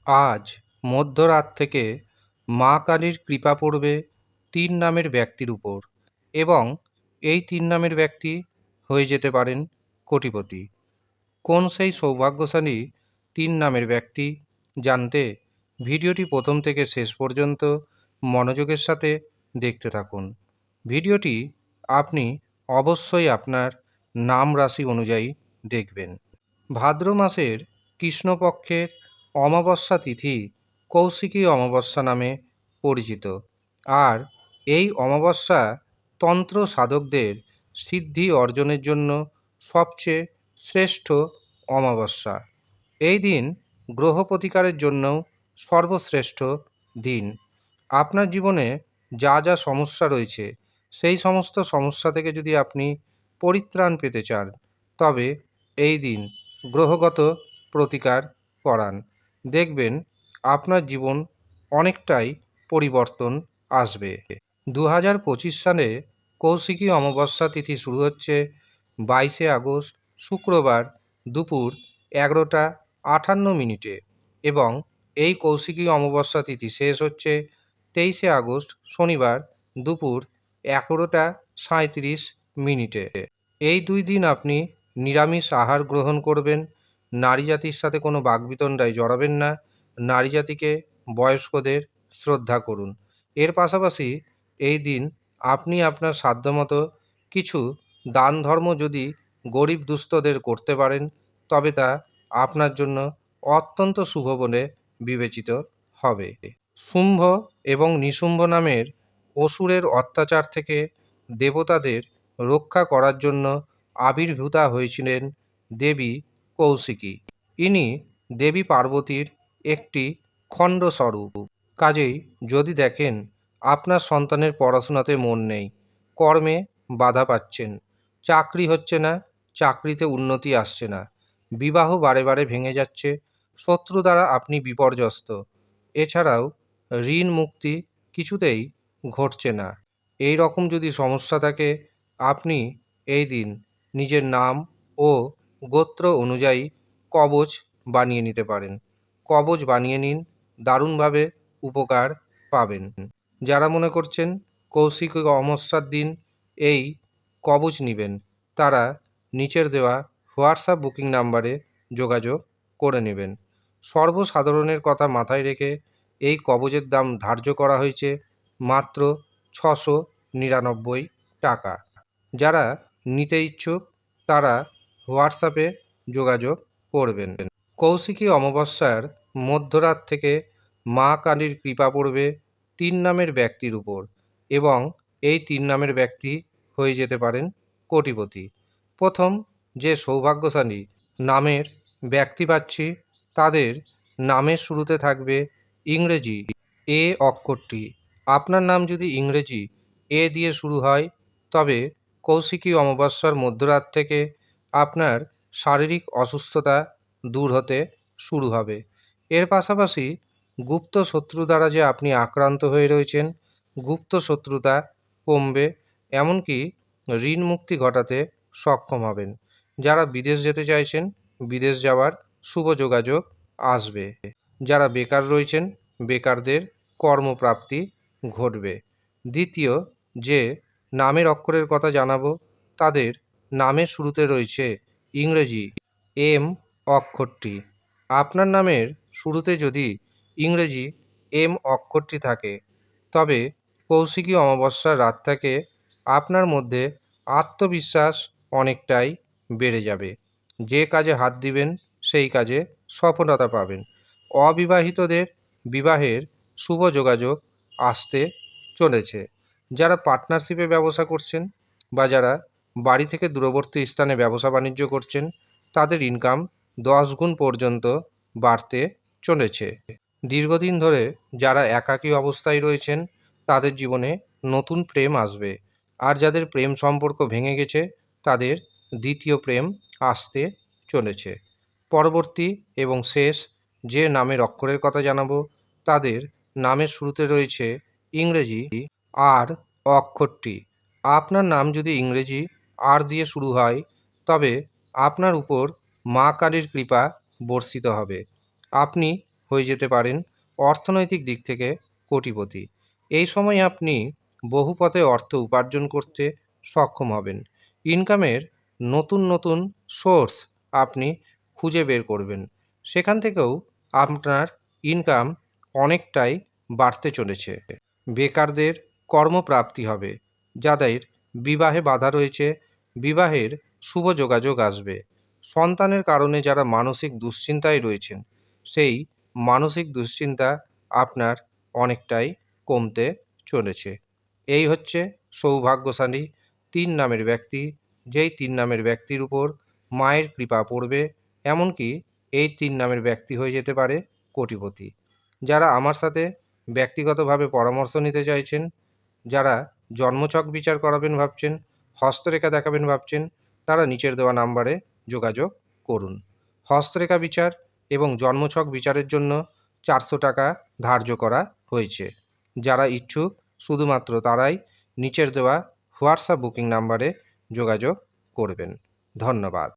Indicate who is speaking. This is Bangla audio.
Speaker 1: আজ মধ্যরাত থেকে মা কালীর কৃপা পড়বে ৩ নামের ব্যক্তির উপর এবং এই ৩ নামের ব্যক্তি হয়ে যেতে পারেন কোটিপতি। কোন সেই সৌভাগ্যশালী ৩ নামের ব্যক্তি জানতে ভিডিওটি প্রথম থেকে শেষ পর্যন্ত মনোযোগের সাথে দেখতে থাকুন। ভিডিওটি আপনি অবশ্যই আপনার নাম রাশি অনুযায়ী দেখবেন। ভাদ্র মাসের কৃষ্ণপক্ষের অমাবস্যা তিথি কৌশিকী অমাবস্যা নামে পরিচিত, আর এই অমাবস্যা তন্ত্র সাধকদের সিদ্ধি অর্জনের জন্য সবচেয়ে শ্রেষ্ঠ অমাবস্যা। এই দিন গ্রহ প্রতিকারের জন্যও সর্বশ্রেষ্ঠ দিন। আপনার জীবনে যা যা সমস্যা রয়েছে সেই সমস্ত সমস্যা থেকে যদি আপনি পরিত্রাণ পেতে চান, তবে এই দিন গ্রহগত প্রতিকার করান। দেখবেন আপনার জীবন অনেকটাই পরিবর্তন আসবে। 2025 সালে কৌশিকী অমাবস্যা তিথি শুরু হচ্ছে 22শে আগস্ট শুক্রবার দুপুর 11টা 58 মিনিটে এবং এই কৌশিকী অমাবস্যা তিথি শেষ হচ্ছে 23শে আগস্ট শনিবার দুপুর 11টা 37 মিনিটে। এই 2 দিন আপনি নিরামিষ আহার গ্রহণ করবেন, নারী জাতির সাথে কোনো বাকবিতণ্ডায় জড়াবেন না, নারী জাতিকে বয়স্কদের শ্রদ্ধা করুন। এর পাশাপাশি এই দিন আপনি আপনার সাধ্যমতো কিছু দান ধর্ম যদি গরিব দুস্থদের করতে পারেন, তবে তা আপনার জন্য অত্যন্ত শুভ বলে বিবেচিত হবে। শুম্ভ এবং নিশুম্ভ নামের অসুরের অত্যাচার থেকে দেবতাদের রক্ষা করার জন্য আবির্ভূতা হয়েছিলেন দেবী কৌশিকী। ইনি দেবী পার্বতীর একটি খণ্ডস্বরূপ। কাজেই যদি দেখেন আপনার সন্তানের পড়াশোনাতে মন নেই, কর্মে বাধা পাচ্ছেন, চাকরি হচ্ছে না, চাকরিতে উন্নতি আসছে না, বিবাহ বারে বারে ভেঙে যাচ্ছে, শত্রু দ্বারা আপনি বিপর্যস্ত, এছাড়াও ঋণ মুক্তি কিছুতেই ঘটছে না, এই রকম যদি সমস্যা থাকে, আপনি এই দিন নিজের নাম ও গোত্র অনুযায়ী কবচ বানিয়ে নিতে পারেন। কবচ বানিয়ে নিন, দারুণভাবে উপকার পাবেন। যারা মনে করছেন কৌশিকী অমাবস্যার দিন এই কবচ নেবেন, তারা নিচের দেওয়া হোয়াটসঅ্যাপ বুকিং নাম্বারে যোগাযোগ করে নেবেন। সর্বসাধারণের কথা মাথায় রেখে এই কবচের দাম ধার্য করা হয়েছে মাত্র 699 টাকা। যারা নিতে ইচ্ছুক তারা হোয়াটসঅ্যাপে যোগাযোগ করবেন। কৌশিকী অমাবস্যার মধ্যরাত থেকে মা কালীর কৃপা পড়বে 3 নামের ব্যক্তির উপর এবং এই 3 নামের ব্যক্তি হয়ে যেতে পারেন কোটিপতি। প্রথম যে সৌভাগ্যশালী নামের ব্যক্তি পাচ্ছি, তাদের নামের শুরুতে থাকবে ইংরেজি এ অক্ষরটি। আপনার নাম যদি ইংরেজি এ দিয়ে শুরু হয়, তবে কৌশিকী অমাবস্যার মধ্যরাত থেকে আপনার শারীরিক অসুস্থতা দূর হতে শুরু হবে। এর পাশাপাশি গুপ্ত শত্রু দ্বারা যে আপনি আক্রান্ত হয়ে রয়েছেন, গুপ্ত শত্রুতা কমবে, এমনকি ঋণ মুক্তি ঘটাতে সক্ষম হবেন। যারা বিদেশ যেতে চাইছেন, বিদেশ যাওয়ার শুভ যোগাযোগ আসবে। যারা বেকার রয়েছেন, বেকারদের কর্মপ্রাপ্তি ঘটবে। দ্বিতীয় যে নামের অক্ষরের কথা জানাবো, তাদের নামের শুরুতে রয়েছে ইংরেজি এম অক্ষরটি। আপনার নামের শুরুতে যদি ইংরেজি এম অক্ষরটি থাকে, তবে কৌশিকী অমাবস্যার রাত থেকে আপনার মধ্যে আত্মবিশ্বাস অনেকটাই বেড়ে যাবে। যে কাজে হাত দিবেন সেই কাজে সফলতা পাবেন। অবিবাহিতদের বিবাহের শুভ যোগাযোগ আসতে চলেছে। যারা পার্টনারশিপে ব্যবসা করছেন বা যারা বাড়ি থেকে দূরবর্তী স্থানে ব্যবসা বাণিজ্য করছেন, তাদের ইনকাম 10 গুণ পর্যন্ত বাড়তে চলেছে। দীর্ঘদিন ধরে যারা একাকী অবস্থায় রয়েছেন, তাদের জীবনে নতুন প্রেম আসবে, আর যাদের প্রেম সম্পর্ক ভেঙে গেছে তাদের দ্বিতীয় প্রেম আসতে চলেছে। পরবর্তী এবং শেষ যে নামের অক্ষরের কথা জানাবো, তাদের নামের শুরুতে রয়েছে ইংরেজি আর অক্ষরটি। আপনার নাম যদি ইংরেজি আর দিয়ে শুরু হয়, তবে আপনার উপর মা কালীর কৃপা বর্ষিত হবে। আপনি হয়ে যেতে পারেন অর্থনৈতিক দিক থেকে কোটিপতি। এই সময় আপনি বহু পথে অর্থ উপার্জন করতে সক্ষম হবেন। ইনকামের নতুন নতুন সোর্স আপনি খুঁজে বের করবেন, সেখান থেকেও আপনার ইনকাম অনেকটাই বাড়তে চলেছে। বেকারদের কর্মপ্রাপ্তি হবে, যাদের বিবাহে বাধা রয়েছে বিবাহের শুভ যোগাযোগ আসবে। সন্তানের কারণে যারা মানসিক দুশ্চিন্তায় রয়েছেন, সেই মানসিক দুশ্চিন্তা আপনার অনেকটাই কমতে চলেছে। এই হচ্ছে সৌভাগ্যশালী ৩ নামের ব্যক্তি, যেই ৩ নামের ব্যক্তির উপর মায়ের কৃপা পড়বে, এমনকি এই ৩ নামের ব্যক্তি হয়ে যেতে পারে কোটিপতি। যারা আমার সাথে ব্যক্তিগতভাবে পরামর্শ নিতে চাইছেন, যারা জন্মছক বিচার করাবেন ভাবছেন, হস্তরেখা দেখাবেন ভাবছেন, তারা নিচের দেওয়া নাম্বারে যোগাযোগ করুন। হস্তরেখা বিচার এবং জন্মছক বিচারের জন্য 400 টাকা ধার্য করা হয়েছে। যারা ইচ্ছুক শুধুমাত্র তারাই নিচের দেওয়া হোয়াটসঅ্যাপ বুকিং নাম্বারে যোগাযোগ করবেন। ধন্যবাদ।